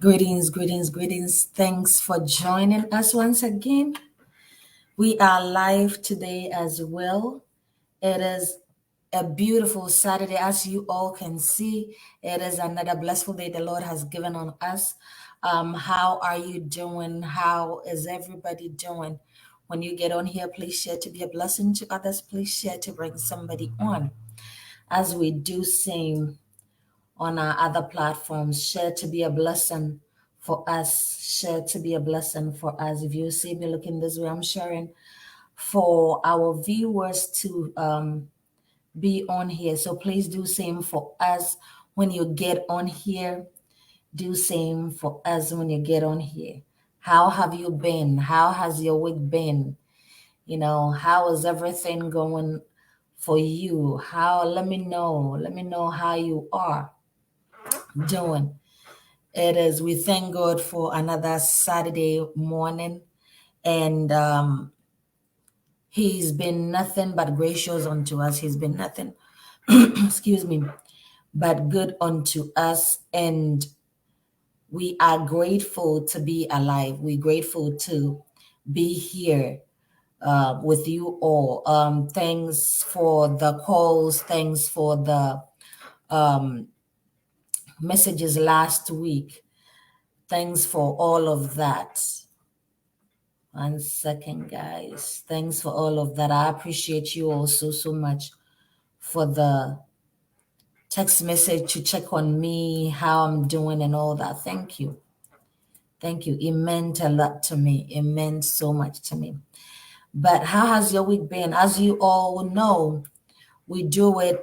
Greetings, greetings, greetings. Thanks for joining us once again. We are live today as well. It is a beautiful Saturday, as you all can see. It is another blissful day the Lord has given on us. How are you doing? How is everybody doing? When you get on here, please share to be a blessing to others. Please share to bring somebody on. As we do same on our other platforms. Share to be a blessing for us. Share to be a blessing for us. If you see me looking this way, I'm sharing for our viewers to be on here. So please do same for us when you get on here. Do same for us when you get on here. How have you been? How has your week been? How is everything going for you? Let me know. Let me know how you are doing. It is. We thank God for another Saturday morning, and He's been nothing but gracious unto us. He's been nothing, excuse me, but good unto us, and we are grateful to be alive. We're grateful to be here with you all. Thanks for the calls. Thanks for the messages last week. Thanks for all of that. 1 second, guys. Thanks for all of that. I appreciate you all so much for the text message to check on me, how I'm doing, and all that. Thank you. Thank you. It meant a lot to me. It meant so much to me. But how has your week been? As you all know, we do it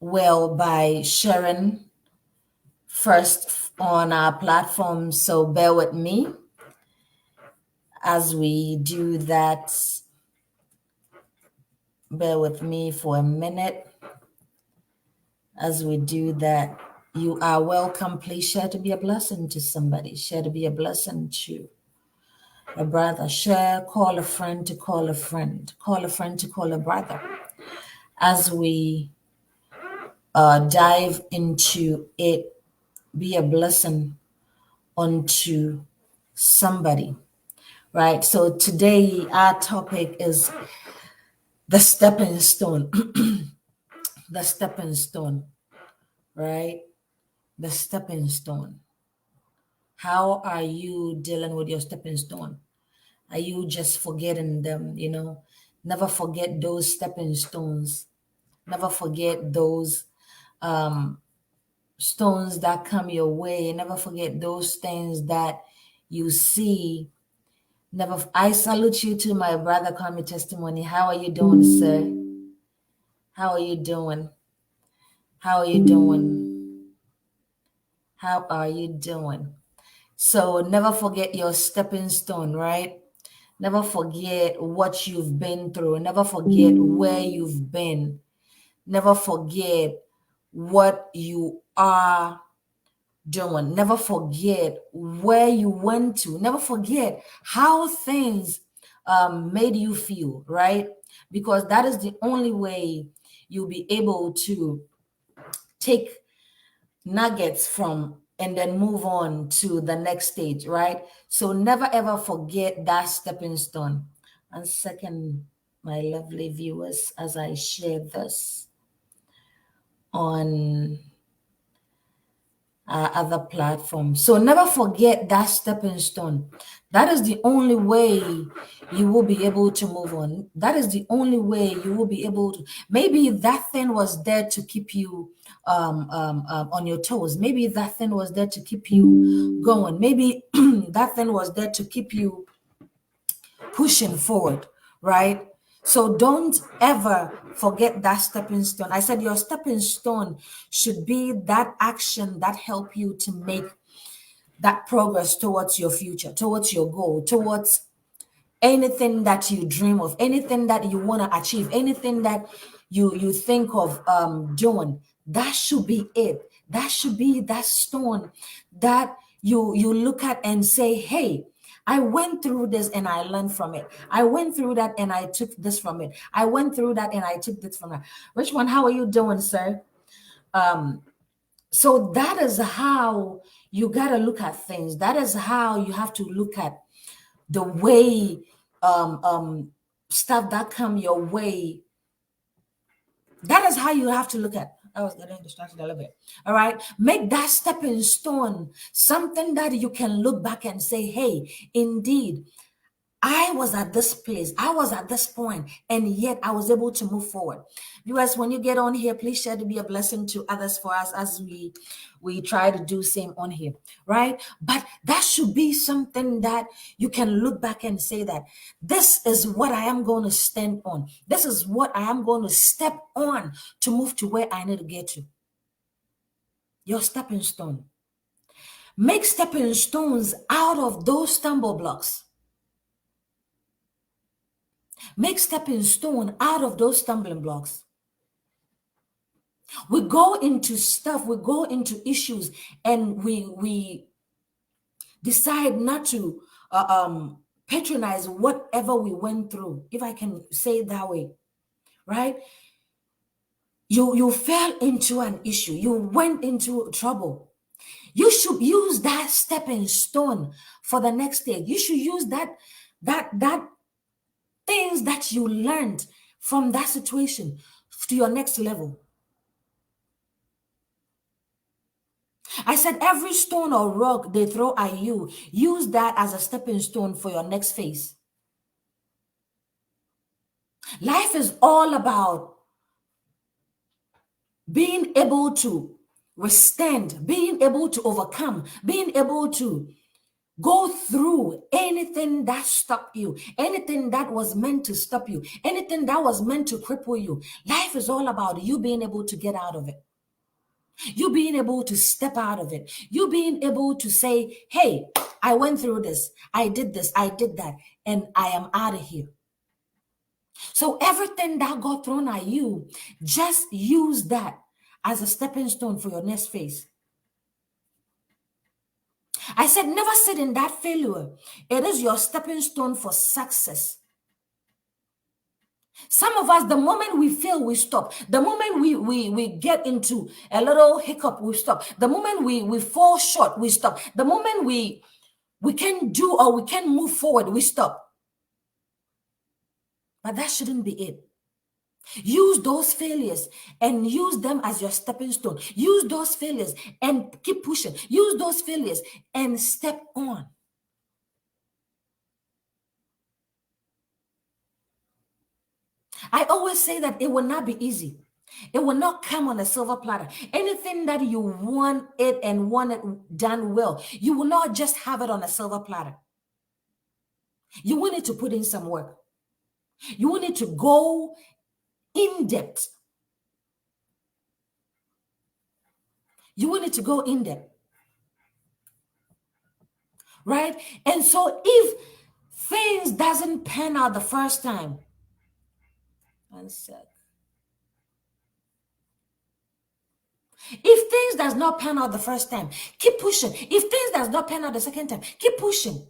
well by sharing first on our platform. So bear with me as we do that. Bear with me for a minute as we do that. You are welcome. Please share to be a blessing to somebody. Share to be a blessing to a brother. Share, call a friend to call a friend. Call a friend to call a brother. As we dive into it, be a blessing unto somebody. Right? So today our topic is the stepping stone. The stepping stone. Right? The stepping stone. How are you dealing with your stepping stone? Are you just forgetting them? Never forget those stepping stones. Never forget those stones that come your way. Never forget those things that you see. I salute you to my brother, call me testimony. How are you doing, sir? How are you doing? How are you doing? How are you doing? So never forget your stepping stone, right? Never forget what you've been through. Never forget where you've been. Never forget what you are doing. Never forget where you went to. Never forget how things made you feel, right? Because that is the only way you'll be able to take nuggets from and then move on to the next stage, right? So never ever forget that stepping stone. 1 second, my lovely viewers, as I share this on other platforms. So never forget that stepping stone. That is the only way you will be able to move on. That is the only way you will be able to. Maybe that thing was there to keep you on your toes. Maybe that thing was there to keep you going. Maybe that thing was there to keep you pushing forward, right? So don't ever forget that stepping stone. I said your stepping stone should be that action that help you to make that progress towards your future, towards your goal, towards anything that you dream of, anything that you want to achieve, anything that you think of doing. That should be it. That should be that stone that you look at and say, hey, I went through this and I learned from it. I went through that and I took this from it. I went through that and I took this from it. Which one? How are you doing, sir? So that is how you got to look at things. That is how you have to look at the way stuff that come your way. That is how you have to look at. I was getting distracted a little bit. All right. Make that stepping stone something that you can look back and say, hey, indeed, I was at this place, I was at this point, and yet I was able to move forward. Viewers, when you get on here, please share to be a blessing to others for us as we try to do same on here, right? But that should be something that you can look back and say that this is what I am going to stand on. This is what I am going to step on to move to where I need to get to. Your stepping stone. Make stepping stones out of those stumble blocks. Make stepping stone out of those stumbling blocks. We go into stuff, we go into issues, and we decide not to patronize whatever we went through, if I can say it that way, right? You fell into an issue, you went into trouble. You should use that stepping stone for the next stage. You should use that things that you learned from that situation to your next level. I said every stone or rock they throw at you, use that as a stepping stone for your next phase. Life is all about being able to withstand, being able to overcome, being able to go through anything that stopped you, anything that was meant to stop you, anything that was meant to cripple you. Life is all about you being able to get out of it. You being able to step out of it. You being able to say, hey, I went through this, I did that, and I am out of here. So everything that got thrown at you, just use that as a stepping stone for your next phase. I said, never sit in that failure. It is your stepping stone for success. Some of us, the moment we fail, we stop. The moment we get into a little hiccup, we stop. The moment we fall short, we stop. The moment we can do or we can move forward, we stop. But that shouldn't be it. Use those failures and use them as your stepping stone. Use those failures and keep pushing. Use those failures and step on. I always say that it will not be easy. It will not come on a silver platter. Anything that you want it and want it done well, you will not just have it on a silver platter. You will need to put in some work. You will need to go in depth. You will need to go in depth. Right? And so if things doesn't pan out the first time, one sec. If things does not pan out the first time, keep pushing. If things does not pan out the second time, keep pushing.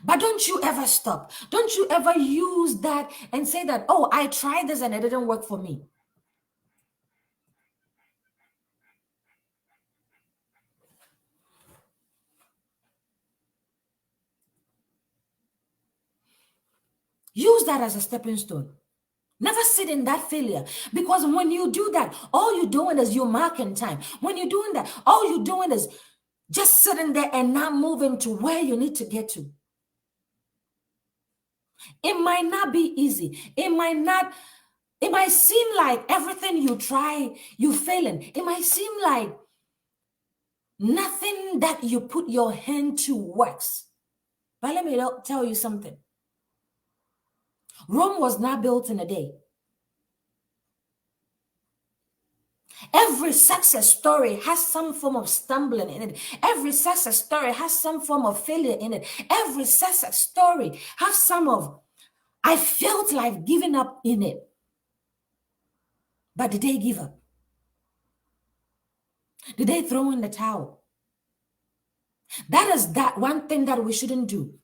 But don't you ever stop. Don't you ever use that and say that, oh, I tried this and it didn't work for me. Use that as a stepping stone. Never sit in that failure, because when you do that, all you're doing is you're marking time. When you're doing that, all you're doing is just sitting there and not moving to where you need to get to. It might not be easy. It might seem like everything you try, you're failing. It might seem like nothing that you put your hand to works. But let me tell you something. Rome was not built in a day. Every success story has some form of stumbling in it. Every success story has some form of failure in it. Every success story has some of, I felt like giving up in it. But did they give up? Did they throw in the towel? That is that one thing that we shouldn't do.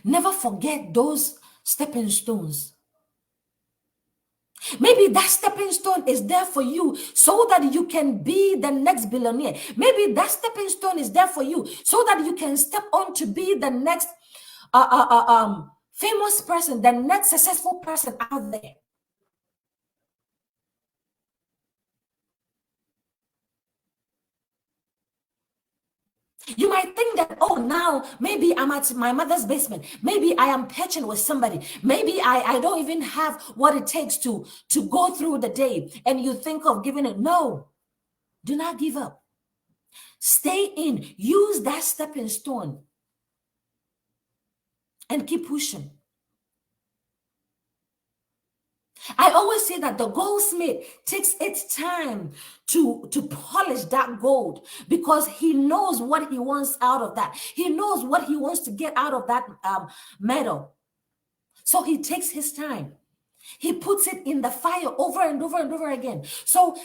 Never forget those stepping stones. Maybe that stepping stone is there for you so that you can be the next billionaire. Maybe that stepping stone is there for you so that you can step on to be the next famous person, the next successful person out there. You might think that, oh, now maybe I'm at my mother's basement. Maybe I am patching with somebody. Maybe I don't even have what it takes to go through the day. And you think of giving it. No, do not give up. Stay in. Use that stepping stone and keep pushing. I always say that the goldsmith takes its time to polish that gold because he knows what he wants out of that. He knows what he wants to get out of that metal. So he takes his time. He puts it in the fire over and over and over again. So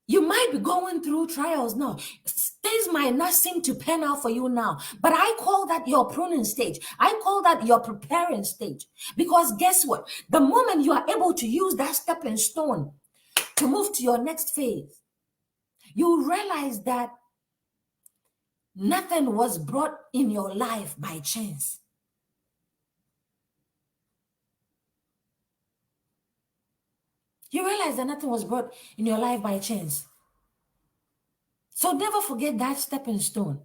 you might be going through trials now. Things might not seem to pan out for you now, but I call that your pruning stage. I call that your preparing stage. Because guess what? The moment you are able to use that stepping stone to move to your next phase, you realize that nothing was brought in your life by chance. You realize that nothing was brought in your life by chance. So never forget that stepping stone.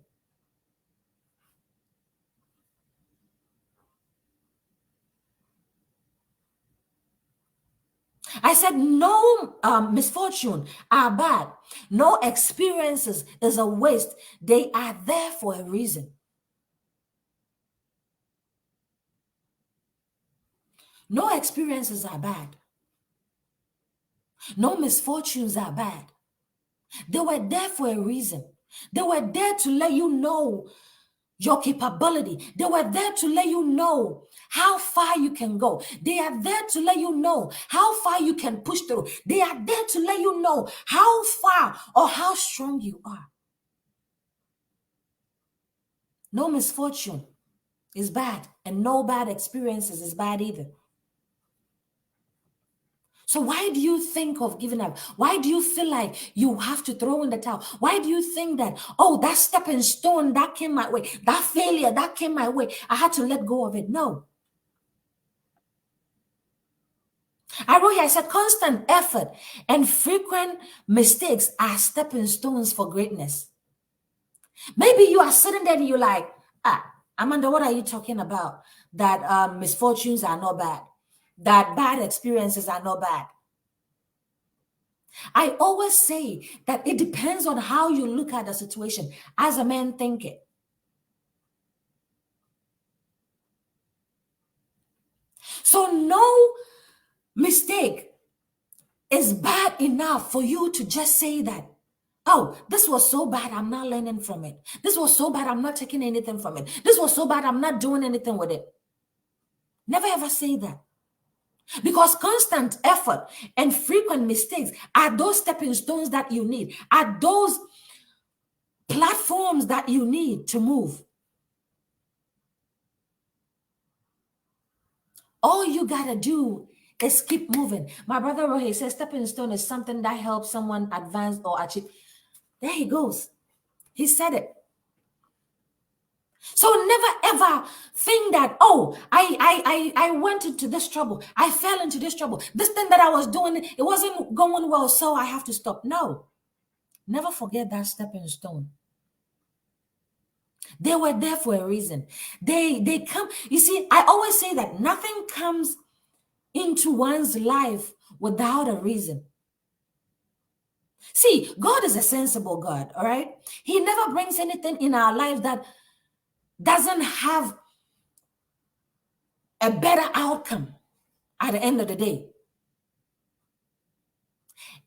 I said no misfortune are bad. No experiences is a waste. They are there for a reason. No experiences are bad. No misfortunes are bad. They were there for a reason. They were there to let you know your capability. They were there to let you know how far you can go. They are there to let you know how far you can push through. They are there to let you know how far or how strong you are. No misfortune is bad, and no bad experiences is bad either. So why do you think of giving up? Why do you feel like you have to throw in the towel? Why do you think that, oh, that stepping stone that came my way, that failure that came my way, I had to let go of it? No. I wrote here, I said constant effort and frequent mistakes are stepping stones for greatness. Maybe you are sitting there and you're like, Amanda, what are you talking about? That misfortunes are not bad. That bad experiences are not bad. I always say that it depends on how you look at the situation. As a man, think it. So no mistake is bad enough for you to just say that, oh, this was so bad, I'm not learning from it. This was so bad, I'm not taking anything from it. This was so bad, I'm not doing anything with it. Never ever say that. Because constant effort and frequent mistakes are those stepping stones that you need, are those platforms that you need to move. All you gotta do is keep moving. My brother Rohit says stepping stone is something that helps someone advance or achieve. There he goes. He said it. So never ever think that, oh, I went into this trouble. I fell into this trouble. This thing that I was doing, it wasn't going well, so I have to stop. No. Never forget that stepping stone. They were there for a reason. They come, you see, I always say that nothing comes into one's life without a reason. See, God is a sensible God, all right? He never brings anything in our life that doesn't have a better outcome at the end of the day.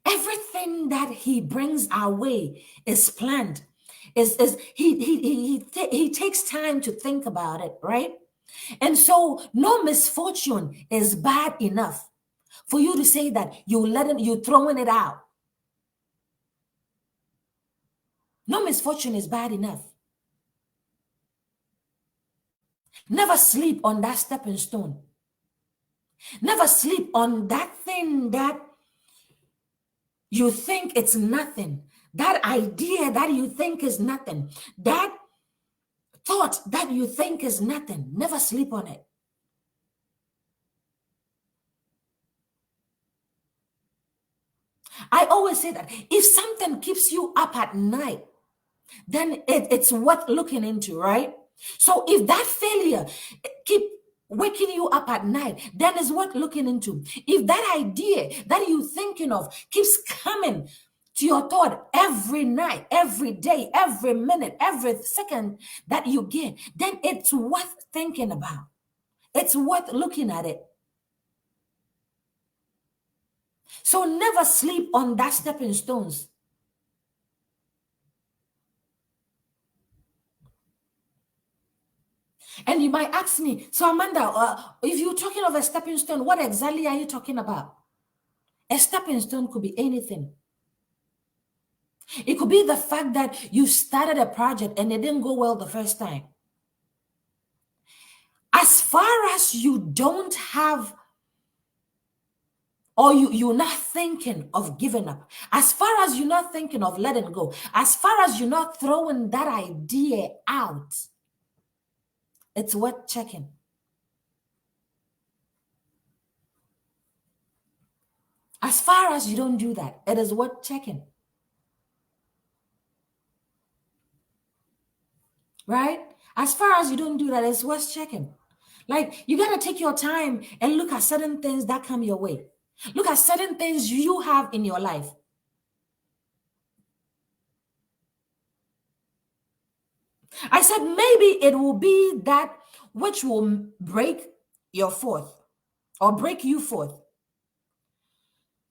Everything that he brings our way is planned. He takes time to think about it, right? And so no misfortune is bad enough for you to say that you throwing it out. No misfortune is bad enough. Never sleep on that stepping stone. Never sleep on that thing that you think it's nothing, that idea that you think is nothing, that thought that you think is nothing, never sleep on it. I always say that if something keeps you up at night, then it's worth looking into, right? So if that failure keep waking you up at night, then it's worth looking into. If that idea that you're thinking of keeps coming to your thought every night, every day, every minute, every second that you get, then it's worth thinking about. It's worth looking at it. So never sleep on that stepping stones. And you might ask me, so Amanda, if you're talking of a stepping stone, what exactly are you talking about? A stepping stone could be anything. It could be the fact that you started a project and it didn't go well the first time. As far as you don't have, or you're not thinking of giving up, as far as you're not thinking of letting go, as far as you're not throwing that idea out, it's worth checking. As far as you don't do that, it is worth checking. Right? As far as you don't do that, it's worth checking. Like, you got to take your time and look at certain things that come your way. Look at certain things you have in your life. I said maybe it will be that which will break your forth or break you forth.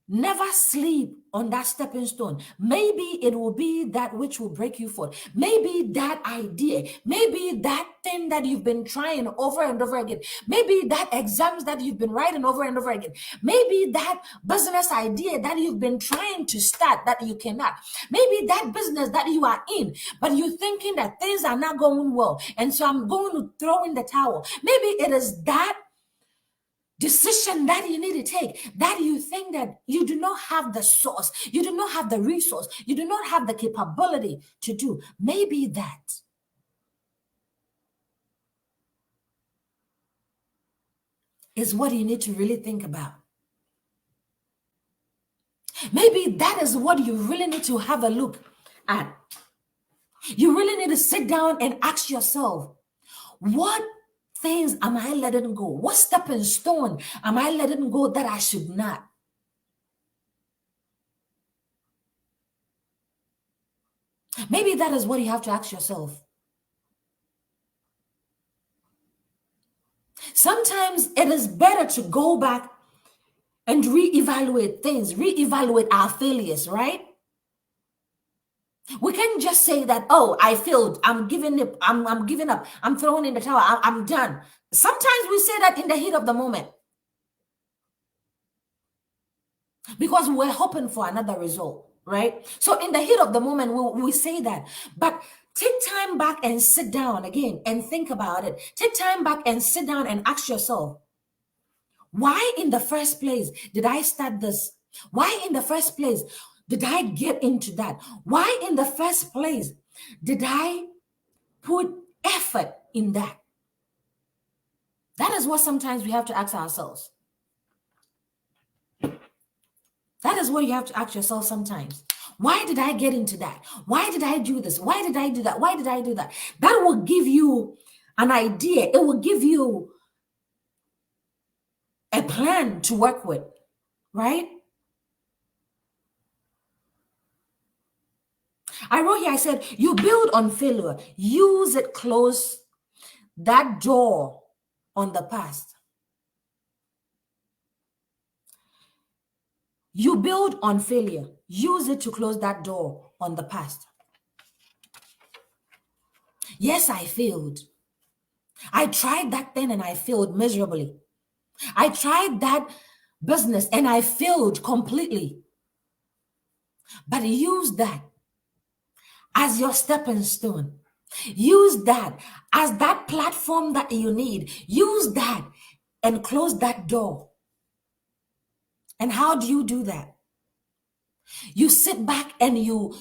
Never sleep on that stepping stone. Maybe it will be that which will break you forth. Maybe that idea, maybe that thing that you've been trying over and over again, maybe that exams that you've been writing over and over again, maybe that business idea that you've been trying to start that you cannot, maybe that business that you are in, but you're thinking that things are not going well, and so I'm going to throw in the towel. Maybe it is that decision that you need to take that you think that you do not have the source, you do not have the resource, you do not have the capability to do. Maybe that is what you need to really think about. Maybe that is what you really need to have a look at. You really need to sit down and ask yourself, what things am I letting go? What stepping stone am I letting go that I should not? Maybe that is what you have to ask yourself. Sometimes it is better to go back and reevaluate things, reevaluate our failures, right? We can't just say that, oh, I failed, I'm giving up, I'm giving up, I'm throwing in the towel, I'm done. Sometimes we say that in the heat of the moment because we're hoping for another result, right? So in the heat of the moment, we say that. But take time back and sit down again and think about it. Take time back and sit down and ask yourself, why in the first place did I start this? Why in the first place did I get into that? Why in the first place did I put effort in that? That is what sometimes we have to ask ourselves. That is what you have to ask yourself sometimes. Why did I get into that? Why did I do this? Why did I do that? Why did I do that? That will give you an idea. It will give you a plan to work with, right? I wrote here, I said, you build on failure. Use it, close that door on the past. You build on failure. Use it to close that door on the past. Yes, I failed. I tried that thing and I failed miserably. I tried that business and I failed completely. But use that as your stepping stone. Use that as that platform that you need. Use that and close that door. And how do you do that? You sit back and you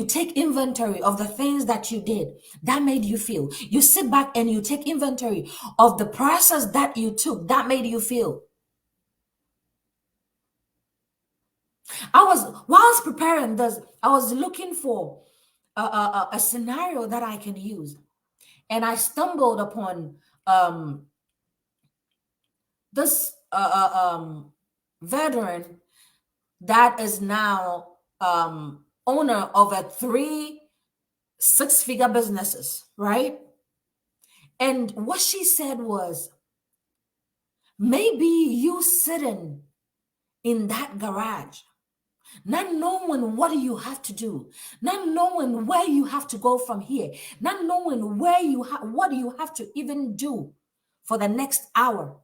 take inventory of the things that you did that made you feel. You sit back and you take inventory of the process that you took that made you feel. While I was preparing this, I was looking for a scenario that I can use, and I stumbled upon this veteran that is now owner of a 3 6-figure businesses, right? And what she said was, maybe you sitting in that garage, not knowing what you have to do, not knowing where you have to go from here, not knowing what you have to even do for the next hour.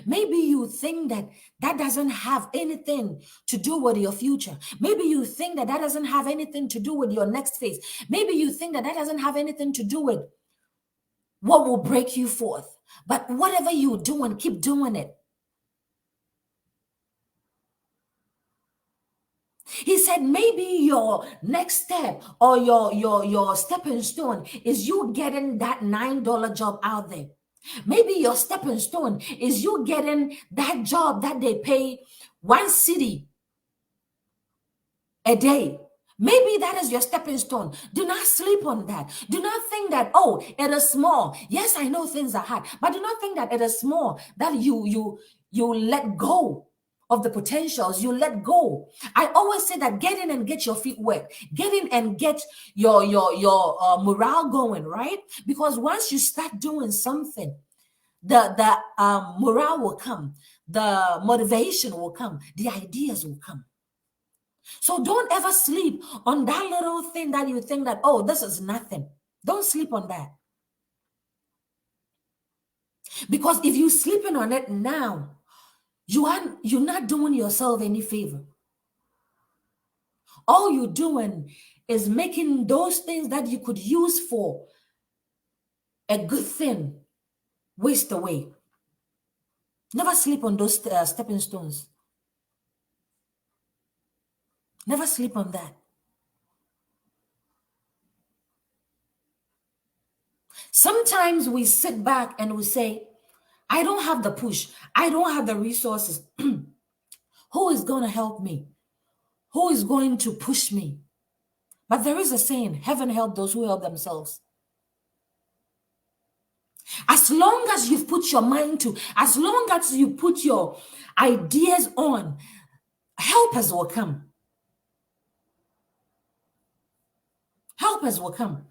Maybe you think that that doesn't have anything to do with your future. Maybe you think that that doesn't have anything to do with your next phase. Maybe you think that that doesn't have anything to do with what will break you forth. But whatever you're doing, keep doing it. He said maybe your next step or your stepping stone is you getting that $9 job out there. Maybe your stepping stone is you getting that job that they pay $1 a day. Maybe that is your stepping stone. Do not sleep on that. Do not think that, oh, it is small. Yes, I know things are hard, but do not think that it is small, that you let go of the potentials. You let go. I always say that get in and get your feet wet. Get in and get your morale going, right? Because once you start doing something, the morale will come, the motivation will come, the ideas will come. So don't ever sleep on that little thing that you think that, oh, this is nothing. Don't sleep on that. Because if you're sleeping on it now, you're not doing yourself any favor. All you're doing is making those things that you could use for a good thing waste away. Never sleep on those stepping stones. Never sleep on that. Sometimes we sit back and we say, I don't have the push. I don't have the resources. Who is going to help me? Who is going to push me? But there is a saying, heaven help those who help themselves. As long as you've put your mind to, as long as you put your ideas on, helpers will come. Helpers will come.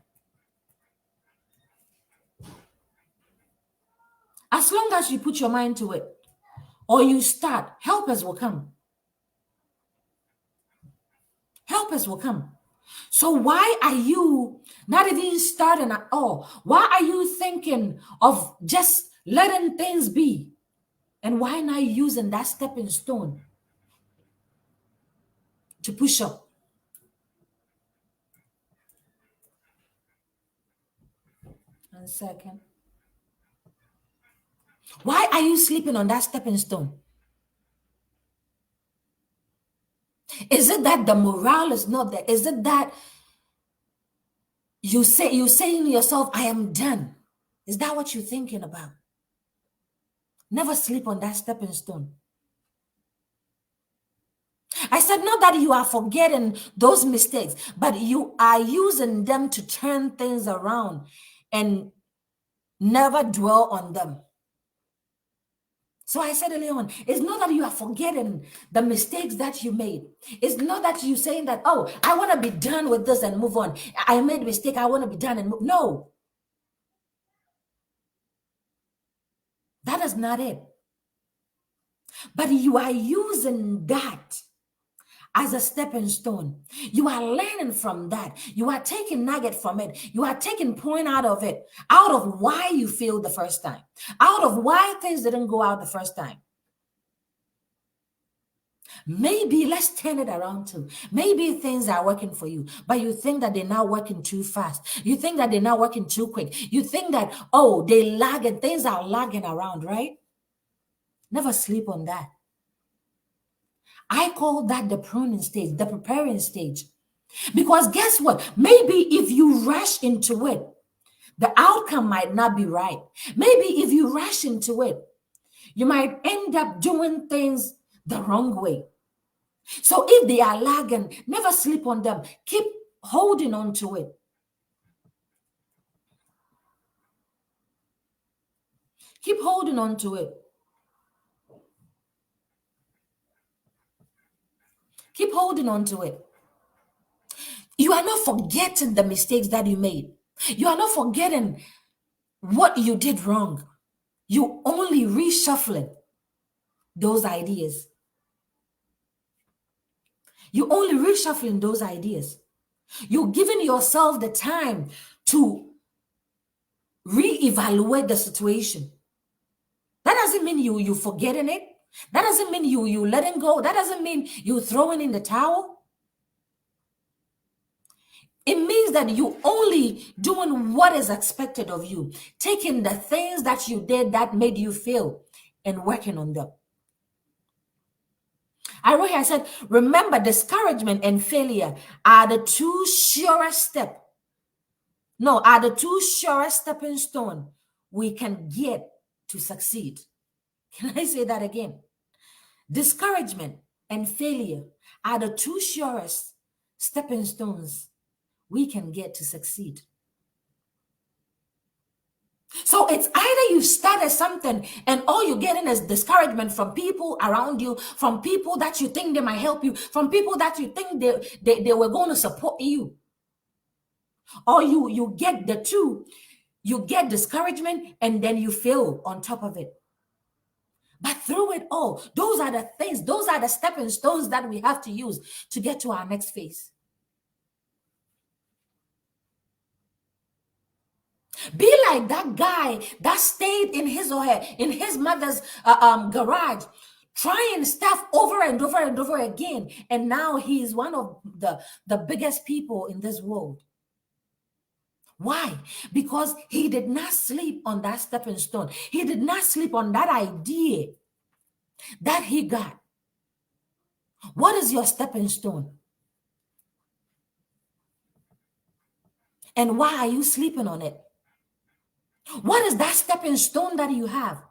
As long as you put your mind to it, or you start, helpers will come. Helpers will come. So why are you not even starting at all? Why are you thinking of just letting things be? And why not using that stepping stone to push up? One second. Why are you sleeping on that stepping stone? Is it that the morale is not there? Is it that you're saying to yourself, I am done? Is that what you're thinking about? Never sleep on that stepping stone. I said not that you are forgetting those mistakes, but you are using them to turn things around and never dwell on them. So I said earlier on, it's not that you are forgetting the mistakes that you made. It's not that you're saying that, oh, I want to be done with this and move on. I made a mistake. I want to be done and move. No. That is not it. But you are using that as a stepping stone. You are learning from that. You are taking nugget from it. You are taking point out of it, out of why you failed the first time, out of why things didn't go out the first time. Maybe let's turn it around too. Maybe things are working for you, but you think that they're not working too fast. You think that they're not working too quick. You think that, oh, they lag and things are lagging around, right? Never sleep on that. I call that the pruning stage, the preparing stage. Because guess what? Maybe if you rush into it, the outcome might not be right. Maybe if you rush into it, you might end up doing things the wrong way. So if they are lagging, never sleep on them. Keep holding on to it. Keep holding on to it. Keep holding on to it. You are not forgetting the mistakes that you made. You are not forgetting what you did wrong. You only reshuffling those ideas. You only reshuffling those ideas. You're giving yourself the time to reevaluate the situation. That doesn't mean you forgetting it. That doesn't mean you letting go. That doesn't mean you throwing in the towel. It means that you only doing what is expected of you, taking the things that you did that made you fail and working on them. I wrote here, I said, remember, discouragement and failure are the two surest stepping stone we can get to succeed. Can I say that again? Discouragement and failure are the two surest stepping stones we can get to succeed. So it's either you started something and all you're getting is discouragement from people around you, from people that you think they might help you, from people that you think they were going to support you. Or you get the two, you get discouragement and then you fail on top of it. But through it all, those are the things, those are the stepping stones that we have to use to get to our next phase. Be like that guy that stayed in his mother's garage, trying stuff over and over and over again, and now he is one of the biggest people in this world. Why? Because he did not sleep on that stepping stone. He did not sleep on that idea that he got. What is your stepping stone? And why are you sleeping on it? What is that stepping stone that you have?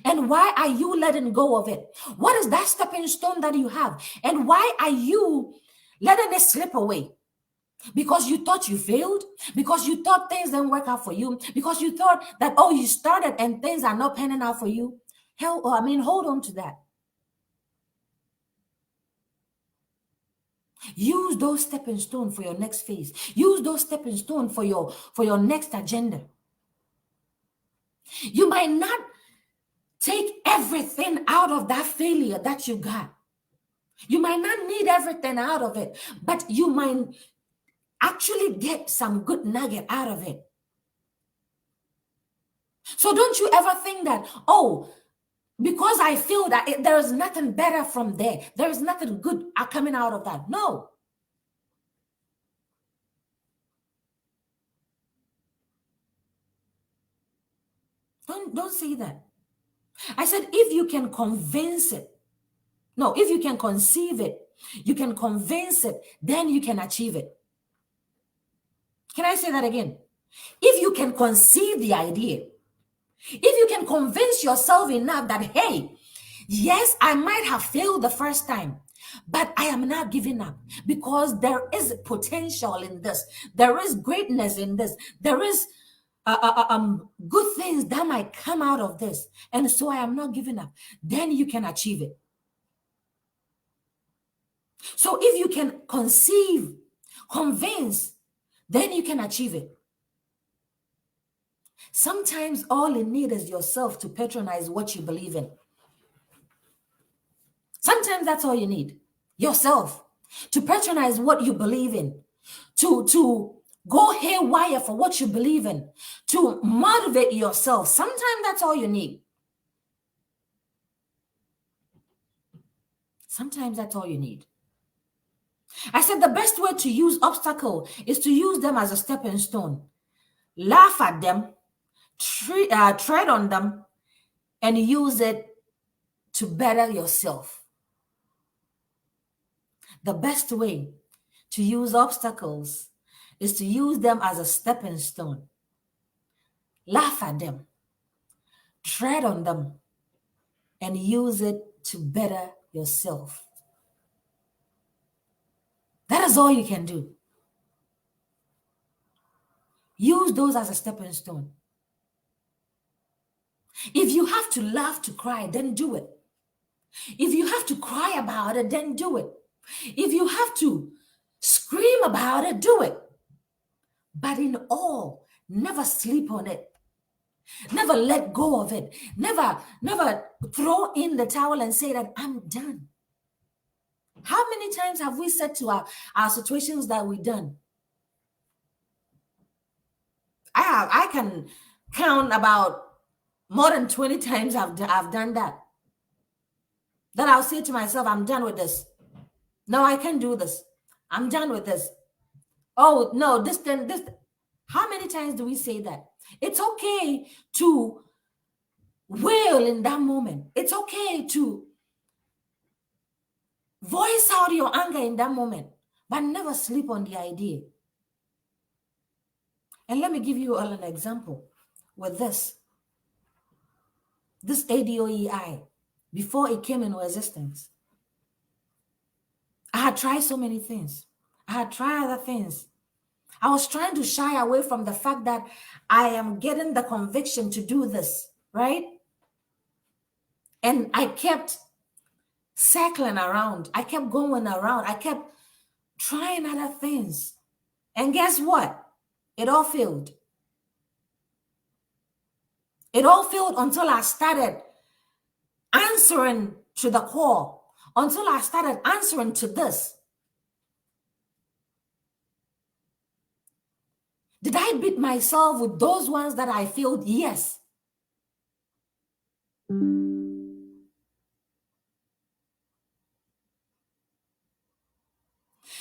And why are you letting go of it? What is that stepping stone that you have? And why are you letting it slip away? Because you thought you failed? Because you thought things didn't work out for you? Because you thought that, oh, you started and things are not panning out for you? Hold on to that. Use those stepping stones for your next phase. Use those stepping stones for your next agenda. You might not take everything out of that failure that you got. You might not need everything out of it, but you might actually get some good nugget out of it. So don't you ever think that, oh, because I feel that there is nothing better from there. There is nothing good coming out of that. No. Don't say that. I said, if you can convince it, no, if you can conceive it, you can convince it, then you can achieve it. Can I say that again? If you can conceive the idea, if you can convince yourself enough that, hey, yes, I might have failed the first time, but I am not giving up because there is potential in this. There is greatness in this. There is good things that might come out of this. And so I am not giving up. Then you can achieve it. So if you can conceive, convince, then you can achieve it. Sometimes all you need is yourself to patronize what you believe in. Sometimes that's all you need. Yourself to patronize what you believe in, to go haywire for what you believe in, to motivate yourself. Sometimes that's all you need. Sometimes that's all you need. I said the best way to use obstacle is to use them as a stepping stone. Laugh at them, tread on them, and use it to better yourself. The best way to use obstacles is to use them as a stepping stone. Laugh at them, tread on them, and use it to better yourself. That is all you can do. Use those as a stepping stone. If you have to laugh to cry, then do it. If you have to cry about it, then do it. If you have to scream about it, do it. But in all, never sleep on it. Never let go of it. Never throw in the towel and say that I'm done. How many times have we said to our situations that we're done? I can count about more than 20 times I've done that. Then I'll say to myself, I'm done with this. No, I can't do this. I'm done with this. Oh, no, this. How many times do we say that? It's okay to wail in that moment. It's okay to voice out your anger in that moment, but never sleep on the idea. And let me give you all an example with this. This ADOEI, before it came into existence, I had tried so many things. I had tried other things. I was trying to shy away from the fact that I am getting the conviction to do this, right? And I kept circling around. I kept going around. I kept trying other things. And guess what? It all failed. It all failed until I started answering to the call, until I started answering to this. Did I beat myself with those ones that I failed? Yes.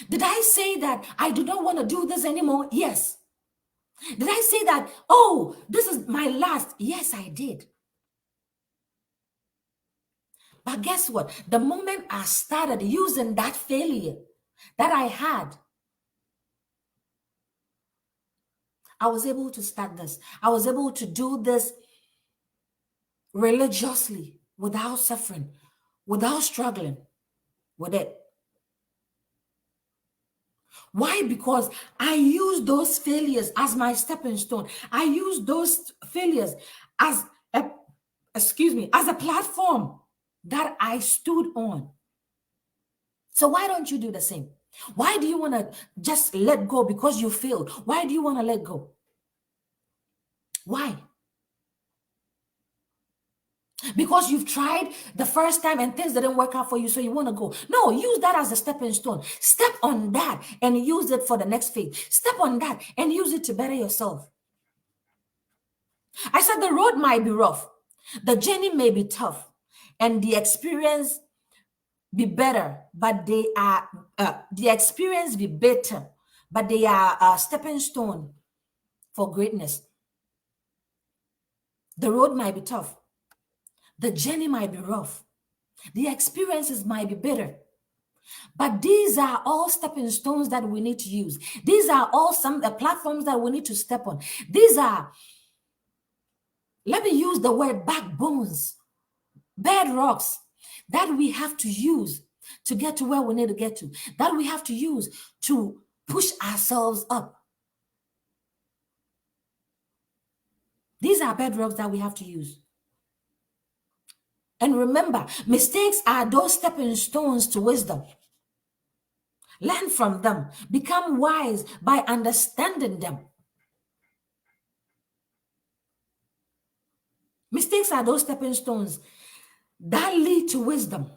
Did I say that I do not want to do this anymore? Yes. Did I say that, oh, this is my last? Yes, I did. But guess what? The moment I started using that failure that I had, I was able to start this. I was able to do this religiously, without suffering, without struggling with it. Why? Because I use those failures as my stepping stone. I use those failures as as a platform that I stood on. So why don't you do the same? Why do you want to just let go because you failed? Why do you want to let go? Why? Because you've tried the first time and things didn't work out for you, so you want to go. No, use that as a stepping stone. Step on that and use it for the next phase. Step on that and use it to better yourself. I said the road might be rough, the journey may be tough, and the experience be better, but they are the experience be better, but they are a stepping stone for greatness. The road might be tough, the journey might be rough, the experiences might be bitter, but these are all stepping stones that we need to use. These are all some platforms that we need to step on. These are, let me use the word, backbones, bedrocks that we have to use to get to where we need to get to, that we have to use to push ourselves up. These are bedrocks that we have to use. And remember, mistakes are those stepping stones to wisdom. Learn from them. Become wise by understanding them. Mistakes are those stepping stones that lead to wisdom.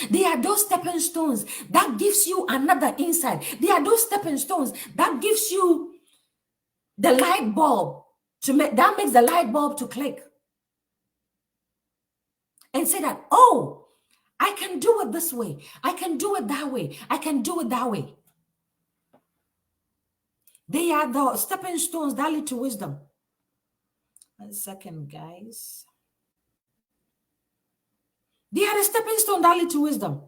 They are those stepping stones that gives you another insight. They are those stepping stones that gives you the light bulb that makes the light bulb to click and say that, oh, I can do it this way. I can do it that way. I can do it that way. They are the stepping stones that lead to wisdom. 1 second, guys. They are the stepping stone that lead to wisdom.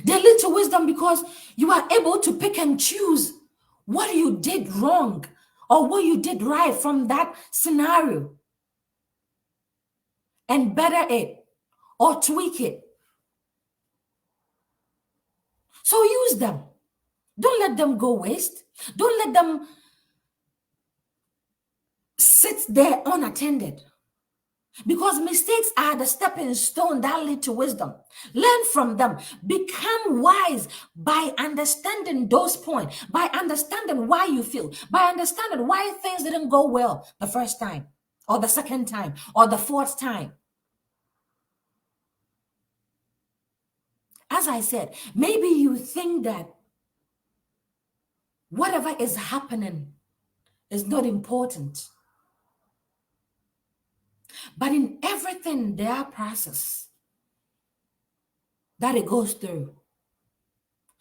They lead to wisdom because you are able to pick and choose what you did wrong or what you did right from that scenario and better it or tweak it. So use them. Don't let them go waste. Don't let them sit there unattended. Because mistakes are the stepping stone that lead to wisdom. Learn from them. Become wise by understanding those points, by understanding why you feel, by understanding why things didn't go well the first time, or the second time, or the fourth time. As I said, maybe you think that whatever is happening is not important. But in everything, there are processes that it goes through.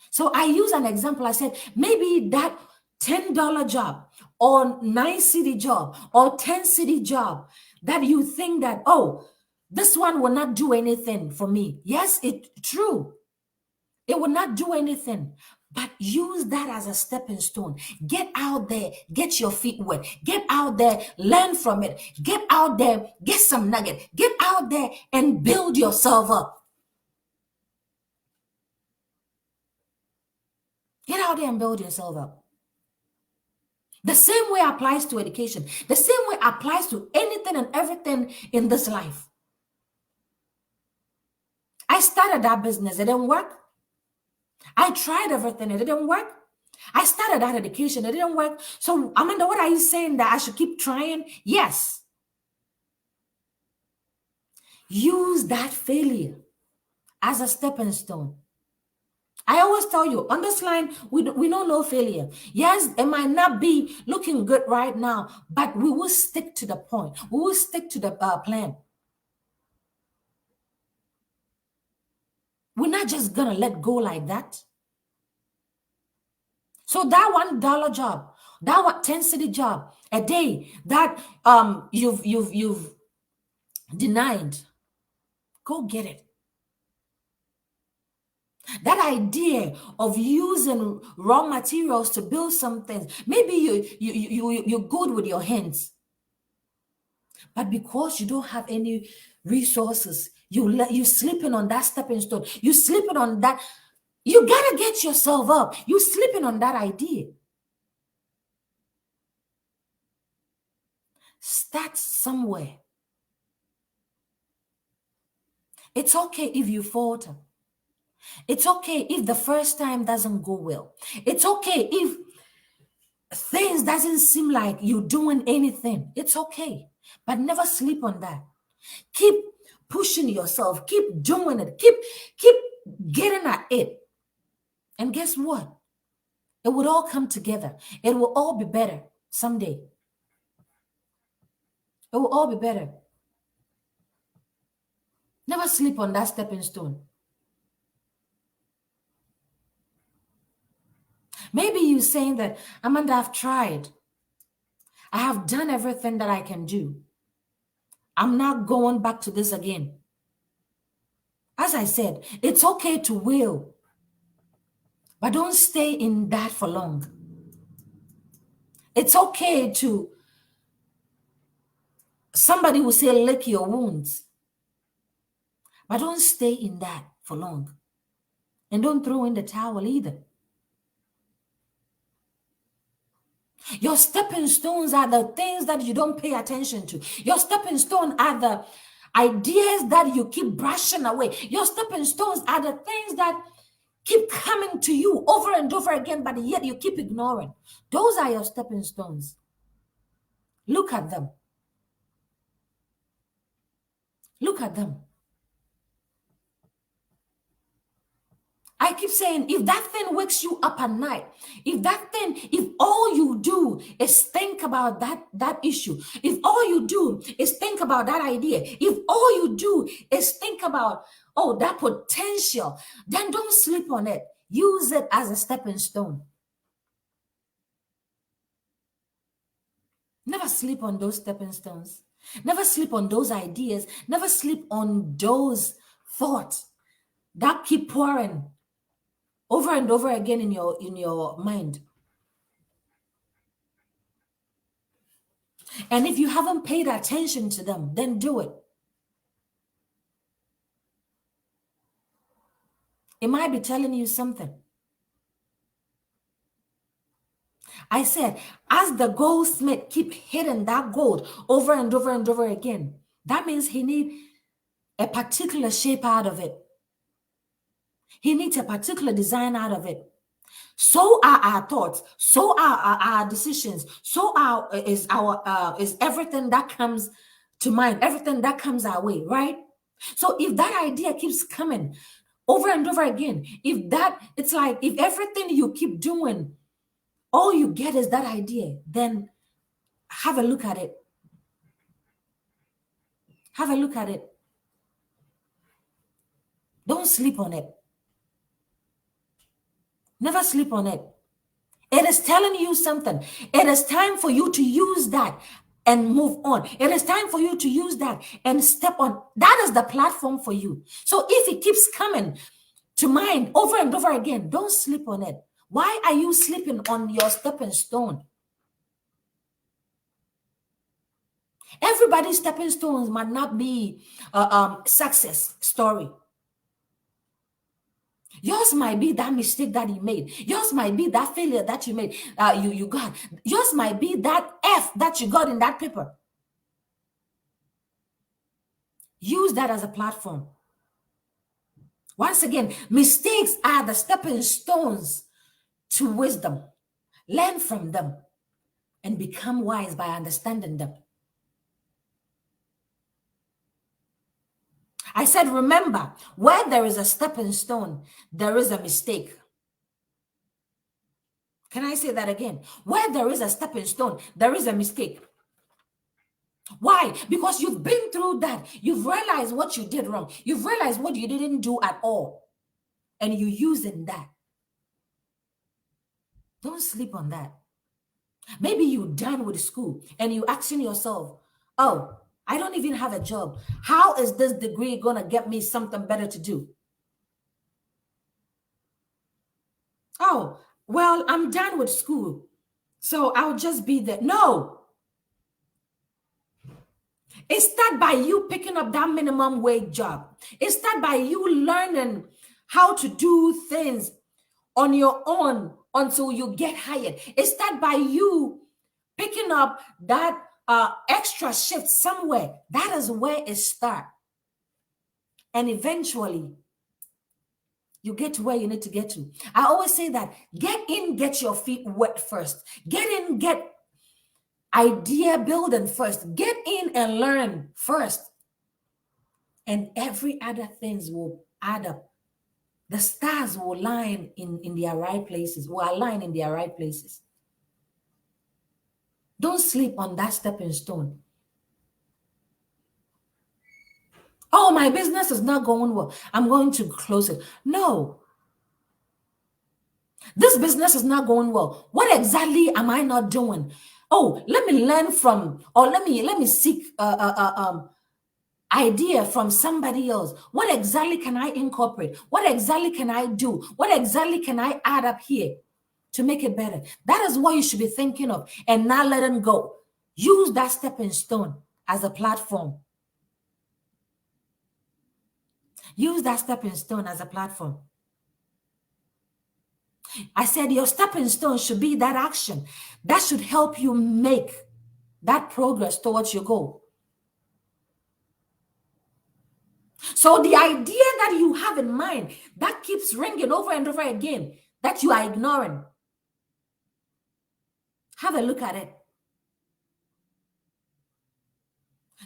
So I use an example. I said, maybe that $10 job or 9 cedi job or 10 cedi job that you think that, oh, this one will not do anything for me. Yes, it's true. It will not do anything. But use that as a stepping stone. Get out there, get your feet wet. Get out there, learn from it. Get out there, get some nugget. Get out there and build yourself up. Get out there and build yourself up. The same way applies to education. The same way applies to anything and everything in this life. I started that business. It didn't work. I tried everything. It didn't work. I started that education. It didn't work. So, Amanda, what are you saying, that I should keep trying? Yes. Use that failure as a stepping stone. I always tell you, on this line, we don't know failure. Yes, it might not be looking good right now, but we will stick to the point. We will stick to the plan. We're not just going to let go like that. So that $1 job, that 10 cedi job a day that you've denied, go get it. That idea of using raw materials to build something, maybe you're good with your hands, but because you don't have any resources, you sleeping on that stepping stone. You sleeping on that. You gotta get yourself up. You sleeping on that idea. Start somewhere. It's okay if you falter. It's okay if the first time doesn't go well. It's okay if things doesn't seem like you're doing anything. It's okay, but never sleep on that. Keep pushing yourself. Keep doing it. Keep getting at it. And guess what? It would all come together. It will all be better someday. It will all be better. Never sleep on that stepping stone. Maybe you're saying that, Amanda, I've tried. I have done everything that I can do. I'm not going back to this again. As I said, it's okay to will, but don't stay in that for long. It's okay to, somebody will say, lick your wounds, but don't stay in that for long. And don't throw in the towel either. Your stepping stones are the things that you don't pay attention to. Your stepping stones are the ideas that you keep brushing away. Your stepping stones are the things that keep coming to you over and over again, but yet you keep ignoring. Those are your stepping stones. Look at them. Look at them. I keep saying, if that thing wakes you up at night, if all you do is think about that issue, if all you do is think about that idea, if all you do is think about, oh, that potential, then don't sleep on it. Use it as a stepping stone. Never Never sleep on those stepping stones. Never sleep on those ideas. Never sleep on those thoughts that keep pouring over and over again in your mind. And if you haven't paid attention to them, then do it. It might be telling you something. I said, as the goldsmith keep hitting that gold over and over and over again, that means he need a particular shape out of it. He needs a particular design out of it. So are our thoughts, so are our decisions, so is everything that comes to mind, everything that comes our way, right? So if that idea keeps coming over and over again, it's like if everything you keep doing, all you get is that idea, then have a look at it. Have a look at it. Don't sleep on it. Never sleep on it. It is telling you something. It is time for you to use that and move on. It is time for you to use that and step on. That is the platform for you. So if it keeps coming to mind over and over again, don't sleep on it. Why are you sleeping on your stepping stone? Everybody's stepping stones might not be a success story. Yours might be that mistake that you made. Yours might be that failure that you made. You got. Yours might be that F that you got in that paper. Use that as a platform. Once again, mistakes are the stepping stones to wisdom. Learn from them and become wise by understanding them. I said, remember, where there is a stepping stone, there is a mistake. Can I say that again? Where there is a stepping stone, there is a mistake. Why? Because you've been through that. You've realized what you did wrong. You've realized what you didn't do at all. And you're using that. Don't sleep on that. Maybe you're done with school and you're asking yourself, oh, I don't even have a job. How is this degree going to get me something better to do? Oh, well, I'm done with school, so I'll just be there. No. It starts by you picking up that minimum wage job. It starts by you learning how to do things on your own until you get hired. It starts by you picking up that extra shift somewhere. That is where it starts. And eventually, you get to where you need to get to. I always say that get in, get your feet wet first. Get in, get idea building first. Get in and learn first. And every other things will add up. The stars will align in their right places, will align in their right places. Don't sleep on that stepping stone. Oh, my business is not going well. I'm going to close it. No. This business is not going well. What exactly am I not doing? Oh, let me learn from, or let me seek idea from somebody else. What exactly can I incorporate? What exactly can I do? What exactly can I add up here to make it better? That is what you should be thinking of and not letting go. Use that stepping stone as a platform. Use that stepping stone as a platform. I said your stepping stone should be that action that should help you make that progress towards your goal. So the idea that you have in mind that keeps ringing over and over again that you are ignoring, have a look at it.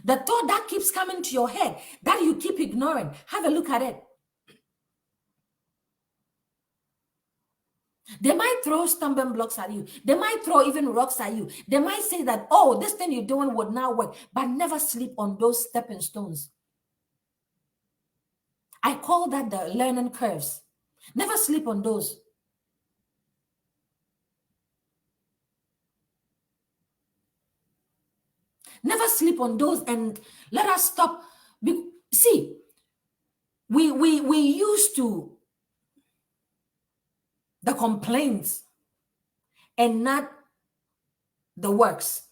The thought that keeps coming to your head that you keep ignoring, have a look at it. They might throw stumbling blocks at you. They might throw even rocks at you. They might say that, oh, this thing you're doing would not work, but never sleep on those stepping stones. I call that the learning curves. Never sleep on those. Never sleep on those, and let us stop. See, we used to the complaints and not the works,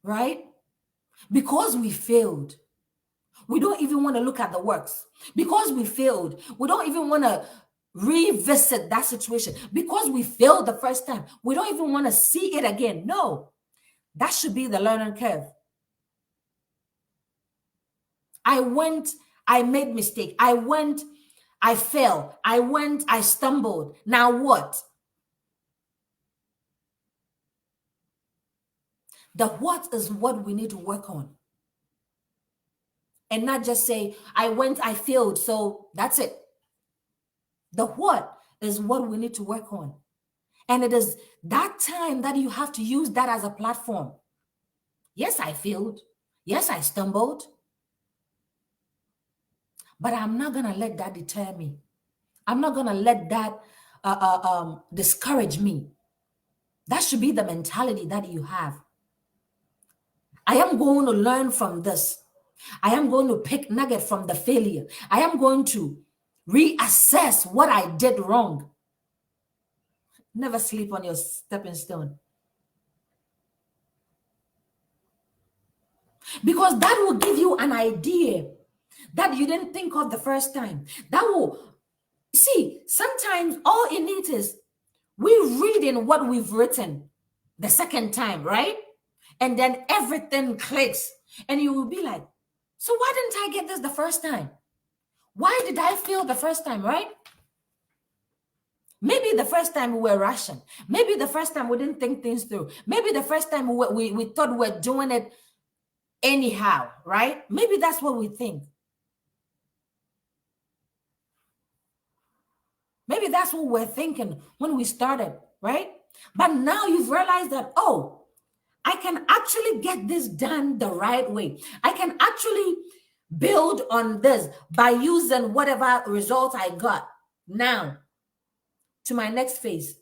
right? Because we failed, we don't even want to look at the works. Because we failed, we don't even want to revisit that situation. Because we failed the first time, we don't even want to see it again. No, that should be the learning curve. I made mistake. I fell. I stumbled. Now what? The what is what we need to work on. And not just say, I failed, so that's it. The what is what we need to work on. And it is that time that you have to use that as a platform. Yes, I failed. Yes, I stumbled. But I'm not going to let that deter me. I'm not going to let that discourage me. That should be the mentality that you have. I am going to learn from this. I am going to pick nugget from the failure. I am going to reassess what I did wrong. Never sleep on your stepping stone. Because that will give you an idea that you didn't think of the first time. That will, see, sometimes all it needs is we read in what we've written the second time, right? And then everything clicks. And you will be like, so why didn't I get this the first time? Why did I fail the first time, right? Maybe the first time we were rushing. Maybe the first time we didn't think things through. Maybe the first time we thought we were doing it anyhow, right? Maybe that's what we think. Maybe that's what we're thinking when we started, right? But now you've realized that, oh, I can actually get this done the right way. I can actually build on this by using whatever result I got now to my next phase.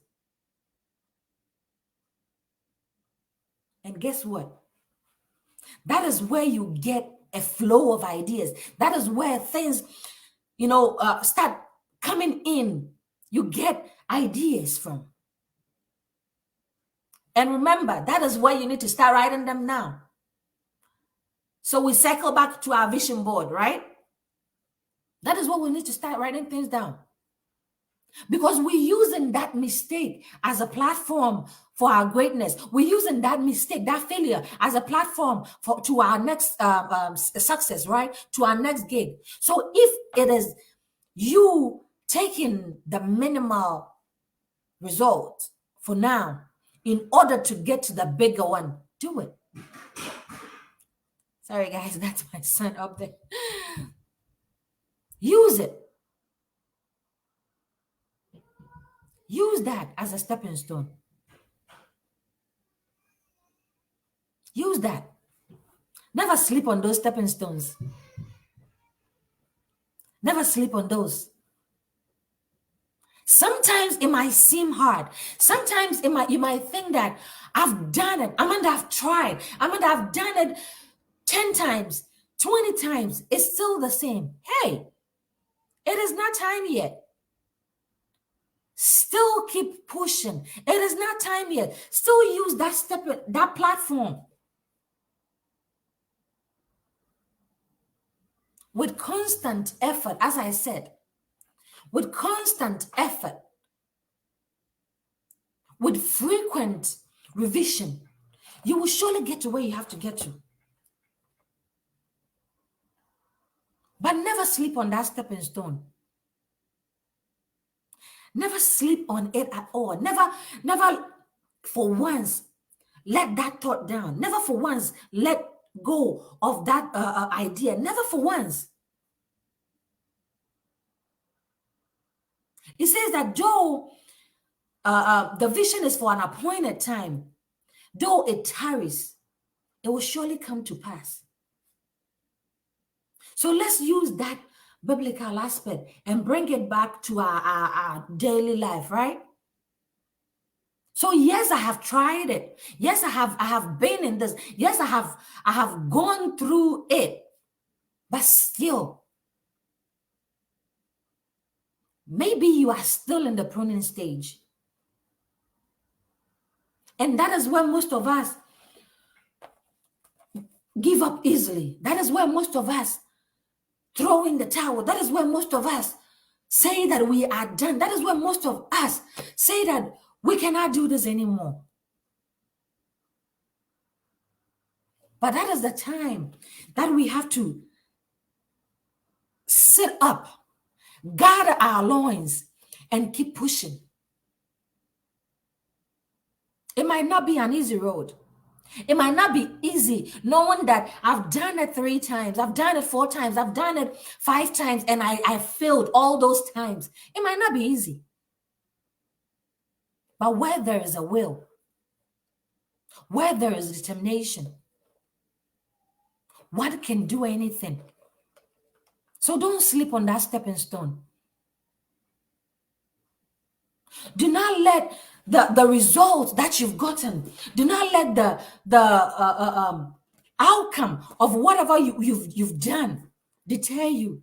And guess what? That is where you get a flow of ideas. That is where things, start coming in. You get ideas from. And remember, that is where you need to start writing them now. So we cycle back to our vision board, right? That is what we need to start writing things down. Because we're using that mistake as a platform for our greatness. We're using that mistake, that failure, as a platform to our next success, right? To our next gig. So if it is you taking the minimal result for now in order to get to the bigger one, do it. Sorry, guys, that's my son up there. Use it. Use that as a stepping stone. Use that. Never sleep on those stepping stones. Never sleep on those. Sometimes it might seem hard. Sometimes you might think that I've done it. I've tried. I've done it 10 times, 20 times. It's still the same. Hey, it is not time yet. Still keep pushing. It is not time yet. Still use that platform. With constant effort, as I said, with constant effort, with frequent revision, you will surely get to where you have to get to. But never sleep on that stepping stone. Never sleep on it at all. Never for once let that thought down. Never for once let go of that idea. Never for once. It says that though the vision is for an appointed time, though it tarries, it will surely come to pass. So let's use that biblical aspect and bring it back to our daily life, right? So yes, I have tried it. Yes, I have been in this. Yes, I have gone through it. But still, maybe you are still in the pruning stage. And that is where most of us give up easily. That is where most of us throw in the towel. That is where most of us say that we are done. That is where most of us say that we cannot do this anymore. But that is the time that we have to sit up, gather our loins, and keep pushing. It might not be an easy road. It might not be easy knowing that I've done it 3 times, I've done it 4 times, I've done it 5 times, and I failed all those times. It might not be easy. But where there is a will, where there is determination, one can do anything. So don't sleep on that stepping stone. Do not let the results that you've gotten, do not let the outcome of whatever you've done deter you.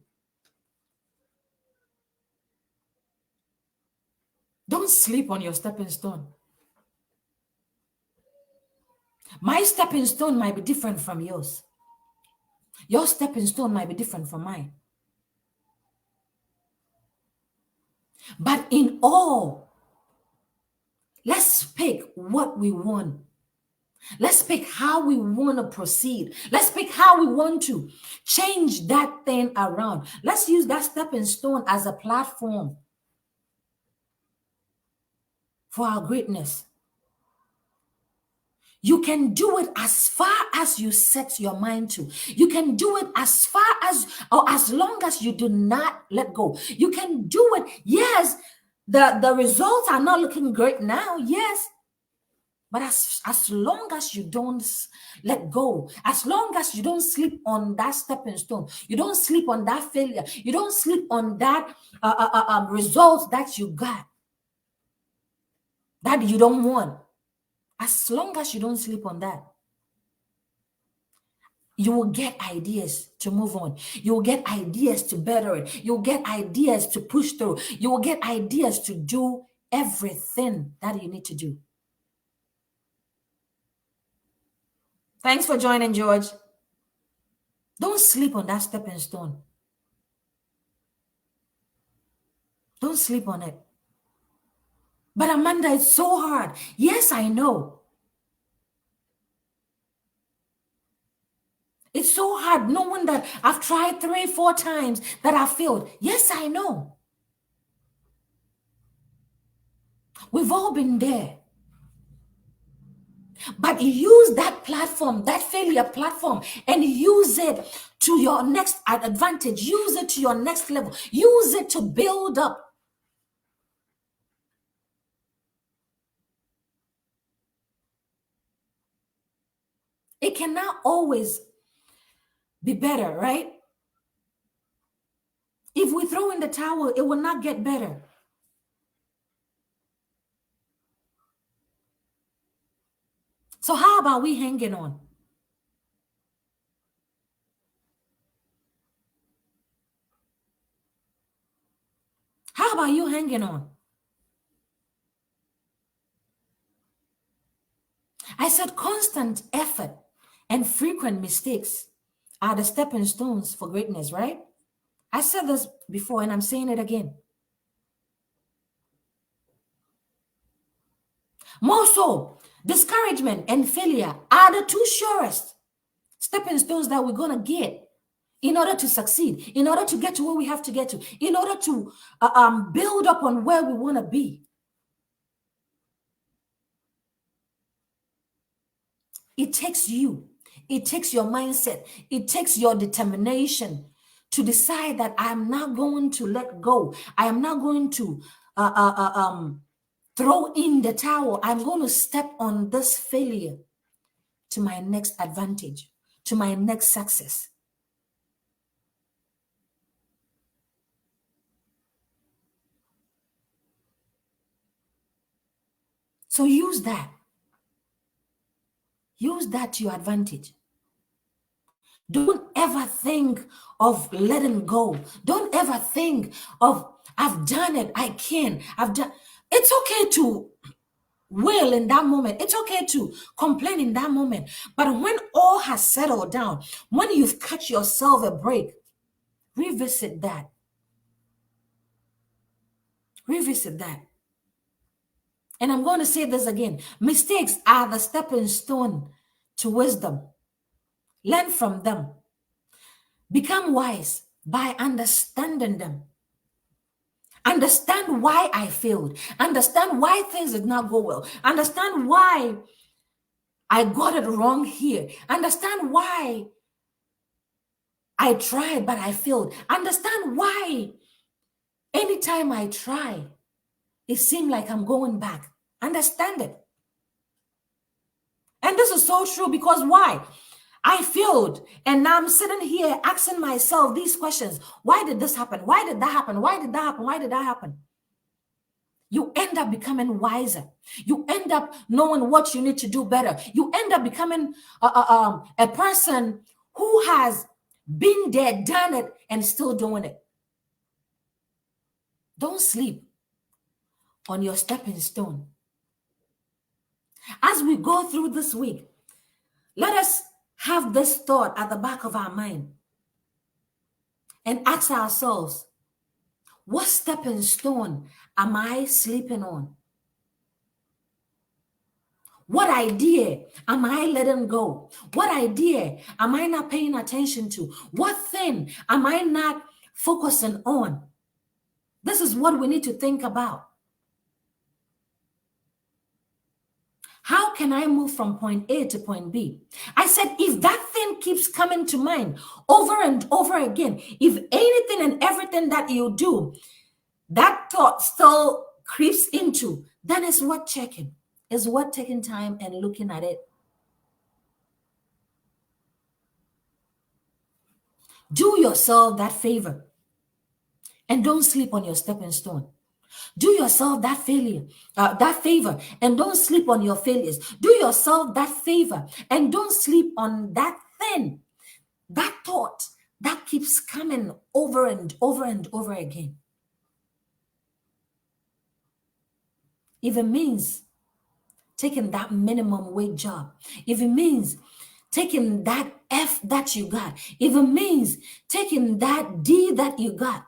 Don't sleep on your stepping stone. My stepping stone might be different from yours. Your stepping stone might be different from mine. But in all, let's pick what we want. Let's pick how we want to proceed. Let's pick how we want to change that thing around. Let's use that stepping stone as a platform for our greatness. You can do it as far as you set your mind to. You can do it as far as, or as long as you do not let go. You can do it. Yes, the results are not looking great now. Yes. But as long as you don't let go, as long as you don't sleep on that stepping stone, you don't sleep on that failure, you don't sleep on that results that you got, that you don't want. As long as you don't sleep on that, you will get ideas to move on. You will get ideas to better it. You'll get ideas to push through. You will get ideas to do everything that you need to do. Thanks for joining, George. Don't sleep on that stepping stone. Don't sleep on it. But Amanda, it's so hard. Yes, I know. It's so hard knowing that I've tried 3, 4 times that I failed. Yes, I know. We've all been there. But use that platform, that failure platform, and use it to your next advantage. Use it to your next level. Use it to build up. It cannot always be better, right? If we throw in the towel, it will not get better. So how about we hanging on? How about you hanging on? I said constant effort and frequent mistakes are the stepping stones for greatness, right? I said this before and I'm saying it again. More so, discouragement and failure are the 2 surest stepping stones that we're going to get in order to succeed, in order to get to where we have to get to, in order to build up on where we want to be. It takes you, it takes your mindset, it takes your determination to decide that I am not going to let go. I am not going to throw in the towel. I'm going to step on this failure to my next advantage, to my next success. So use that. Use that to your advantage. Don't ever think of letting go. Don't ever think of, I've done it, I can, I've done. It's okay to wail in that moment. It's okay to complain in that moment. But when all has settled down, when you've cut yourself a break, revisit that. Revisit that. And I'm going to say this again. Mistakes are the stepping stone to wisdom. Learn from them. Become wise by understanding them. Understand why I failed. Understand why things did not go well. Understand why I got it wrong here. Understand why I tried but I failed. Understand why anytime I try, it seemed like I'm going back. Understand it. And this is so true because why? I failed, and now I'm sitting here asking myself these questions. Why did this happen? Why did that happen? Why did that happen? Why did that happen? You end up becoming wiser. You end up knowing what you need to do better. You end up becoming a person who has been there, done it, and still doing it. Don't sleep on your stepping stone. As we go through this week, let us have this thought at the back of our mind and ask ourselves, what stepping stone am I sleeping on? What idea am I letting go? What idea am I not paying attention to? What thing am I not focusing on? This is what we need to think about. How can I move from point A to point B? I said, if that thing keeps coming to mind over and over again, if anything and everything that you do, that thought still creeps into, then it's worth checking. It's worth taking time and looking at it. Do yourself that favor and don't sleep on your stepping stone. Do yourself that favor, and don't sleep on your failures. Do yourself that favor and don't sleep on that thing, that thought that keeps coming over and over and over again. If it means taking that minimum wage job, if it means taking that F that you got, if it means taking that D that you got,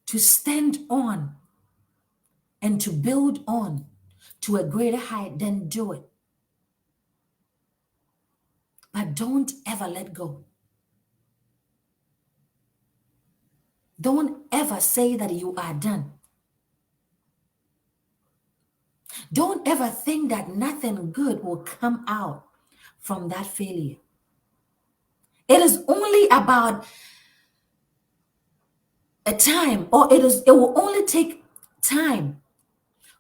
to stand on and to build on to a greater height, then do it. But don't ever let go. Don't ever say that you are done. Don't ever think that nothing good will come out from that failure. It is only about a time, or it will only take time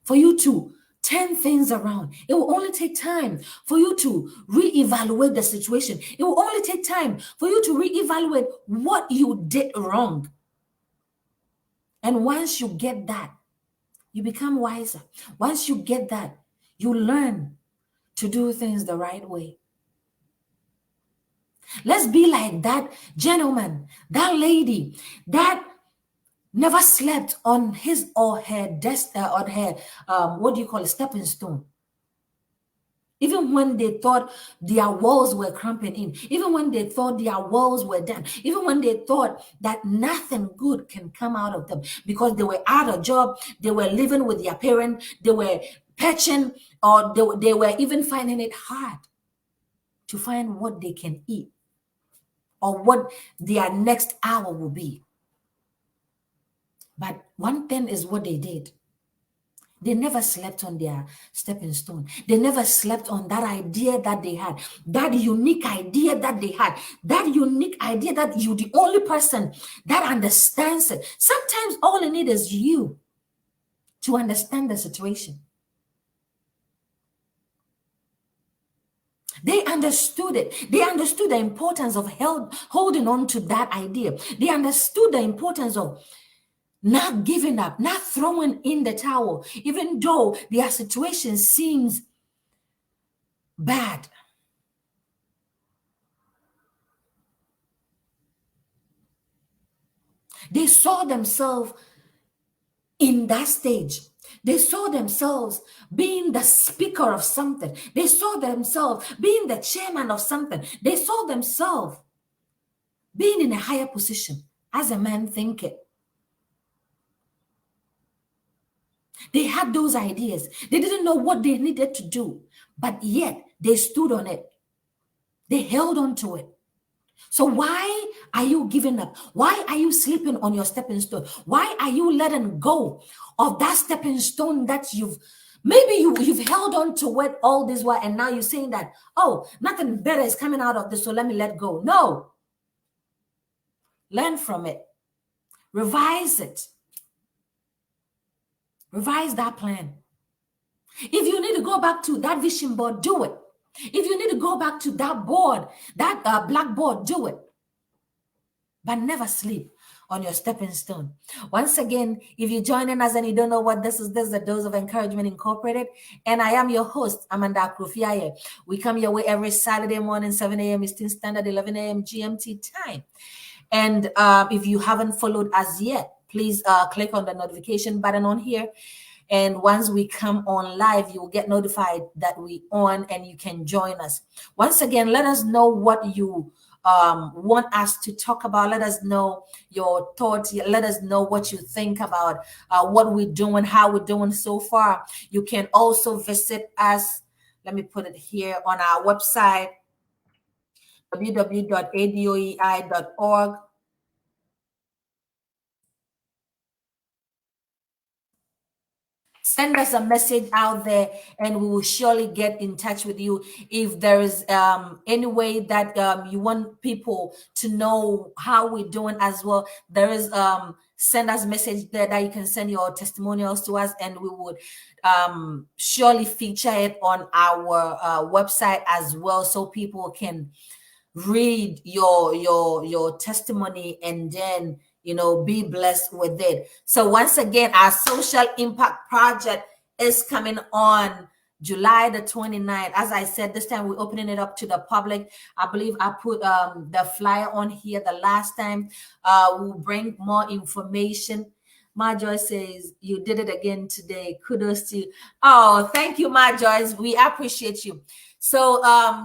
for you to turn things around. It will only take time for you to reevaluate the situation. It will only take time for you to reevaluate what you did wrong. And once you get that, you become wiser. Once you get that, you learn to do things the right way. Let's be like that gentleman, that lady, that never slept on his or her desk, on her, stepping stone. Even when they thought their walls were crumbling in, even when they thought their walls were done, even when they thought that nothing good can come out of them because they were out of job, they were living with their parent, they were patching, or they were even finding it hard to find what they can eat or what their next hour will be. But one thing is what they did. They never slept on their stepping stone. They never slept on that idea that they had, that unique idea that they had, that unique idea that you're the only person that understands it. Sometimes all you need is you to understand the situation. They understood it. They understood the importance of holding on to that idea. They understood the importance of not giving up, not throwing in the towel, even though their situation seems bad. They saw themselves in that stage. They saw themselves being the speaker of something. They saw themselves being the chairman of something. They saw themselves being in a higher position as a man thinking. They had those ideas. They didn't know what they needed to do, but yet they stood on it. They held on to it. So why are you giving up? Why are you sleeping on your stepping stone? Why are you letting go of that stepping stone that you've held on to it all this while, and now you're saying that, oh, nothing better is coming out of this, so let me let go. No. Learn from it. Revise it. Revise that plan. If you need to go back to that vision board, do it. If you need to go back to that board, that blackboard, do it. But never sleep on your stepping stone. Once again, if you're joining us and you don't know what this is a Dose of Encouragement Incorporated. And I am your host, Amanda Akrufiaye. We come your way every Saturday morning, 7 a.m. Eastern Standard, 11 a.m. GMT time. And if you haven't followed us yet, please click on the notification button on here. And once we come on live, you will get notified that we on and you can join us. Once again, let us know what you want us to talk about. Let us know your thoughts. Let us know what you think about what we're doing, how we're doing so far. You can also visit us. Let me put it here on our website, www.adoei.org. Send us a message out there and we will surely get in touch with you. If there is any way that you want people to know how we're doing as well, there is send us a message there that you can send your testimonials to us, and we would surely feature it on our website as well, so people can read your testimony and then be blessed with it. So once again, our social impact project is coming on July the 29th. As I said, this time we're opening it up to the public. I believe I put the flyer on here the last time. We'll bring more information. Ma Joyce says, you did it again today. Kudos to you. Oh, thank you, Ma Joyce. We appreciate you. So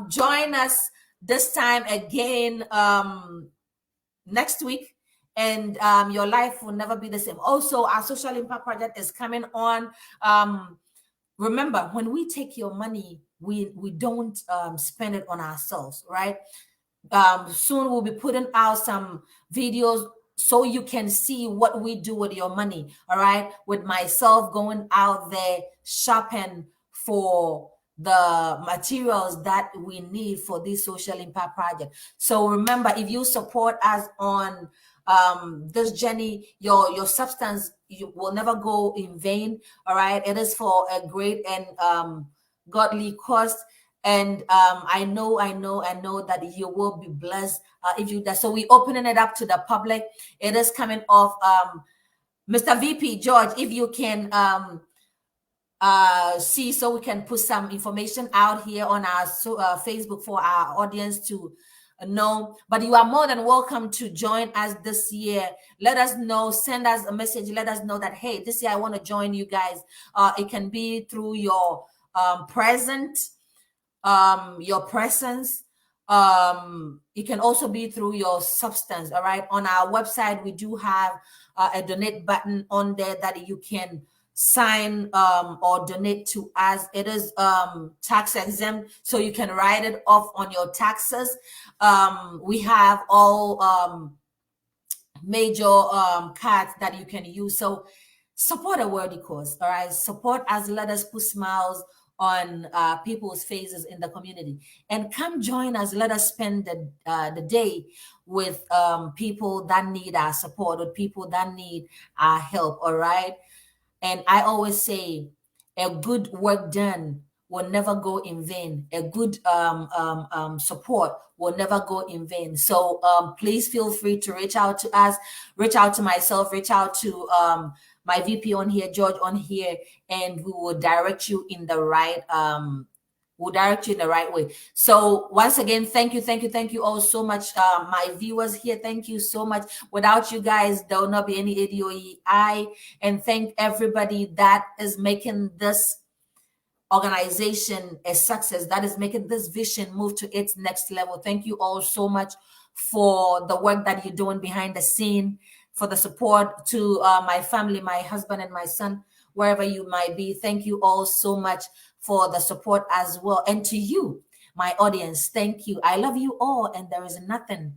join us this time again next week, and your life will never be the same. Also, our social impact project is coming on. Remember, when we take your money, we don't spend it on ourselves, right? Soon we'll be putting out some videos so you can see what we do with your money. All right, with myself going out there shopping for the materials that we need for this social impact project. So remember, if you support us on this journey, your substance will never go in vain. All right, it is for a great and godly cause. And I know that you will be blessed if you do that. So we're opening it up to the public. It is coming off. Mr. VP George, if you can see, so we can put some information out here on our Facebook for our audience to know. But you are more than welcome to join us this year. Let us know, send us a message, let us know that, hey, this year I want to join you guys. It can be through your presence. It can also be through your substance. All right, on our website we do have a donate button on there that you can sign or donate to us. It is tax exempt, so you can write it off on your taxes. We have all major cards that you can use. So support a worthy cause. All right, support us. Let us put smiles on people's faces in the community, and come join us. Let us spend the day with people that need our support, with people that need our help. All right. And I always say, a good work done will never go in vain. A good support will never go in vain. So please feel free to reach out to us, reach out to myself, reach out to my VP on here, George on here, and we will direct you in the right will direct you in the right way. So once again, thank you, thank you, thank you all so much. My viewers here, thank you so much. Without you guys, there will not be any ADOEI. And thank everybody that is making this organization a success, that is making this vision move to its next level. Thank you all so much for the work that you're doing behind the scene, for the support to my family, my husband and my son, wherever you might be. Thank you all so much for the support as well. And to you, my audience, thank you. I love you all, and there is nothing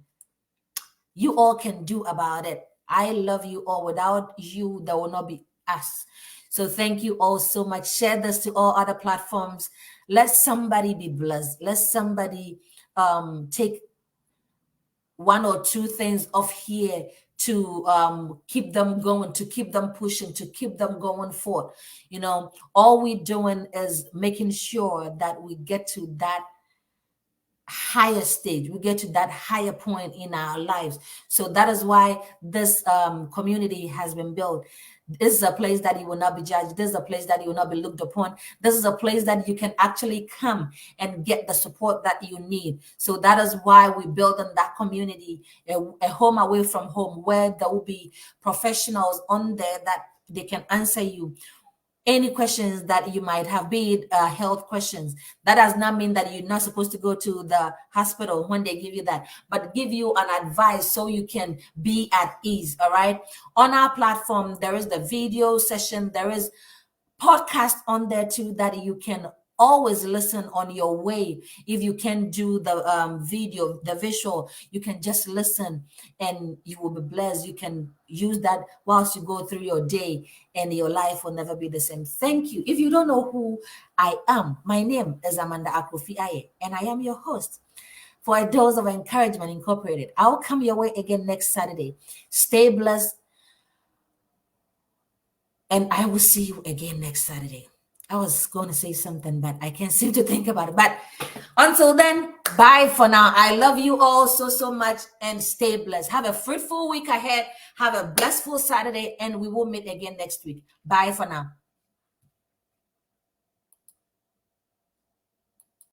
you all can do about it. I love you all. Without you, there will not be us. So thank you all so much. Share this to all other platforms. Let somebody be blessed. Let somebody take one or two things off here to keep them going, to keep them pushing, to keep them going forward. You know, all we're doing is making sure that we get to that higher stage, we get to that higher point in our lives. So that is why this community has been built. This is a place that you will not be judged. This is a place that you will not be looked upon. This is a place that you can actually come and get the support that you need. So that is why we build in that community, a home away from home, where there will be professionals on there that they can answer you any questions that you might have, be it health questions. That does not mean that you're not supposed to go to the hospital when they give you that, but give you an advice so you can be at ease. All right. On our platform, there is the video session, there is podcast on there too that you can always listen on your way. If you can do the video, the visual, you can just listen and you will be blessed. You can use that whilst you go through your day, and your life will never be the same. Thank you. If you don't know who I am, my name is Amanda Akrofi Aye, and I am your host for A Dose of Encouragement Incorporated. I'll come your way again next Saturday. Stay blessed, and I will see you again next Saturday. I was going to say something, but I can't seem to think about it. But until then, bye for now. I love you all so, so much, and stay blessed. Have a fruitful week ahead. Have a blissful Saturday, and we will meet again next week. Bye for now.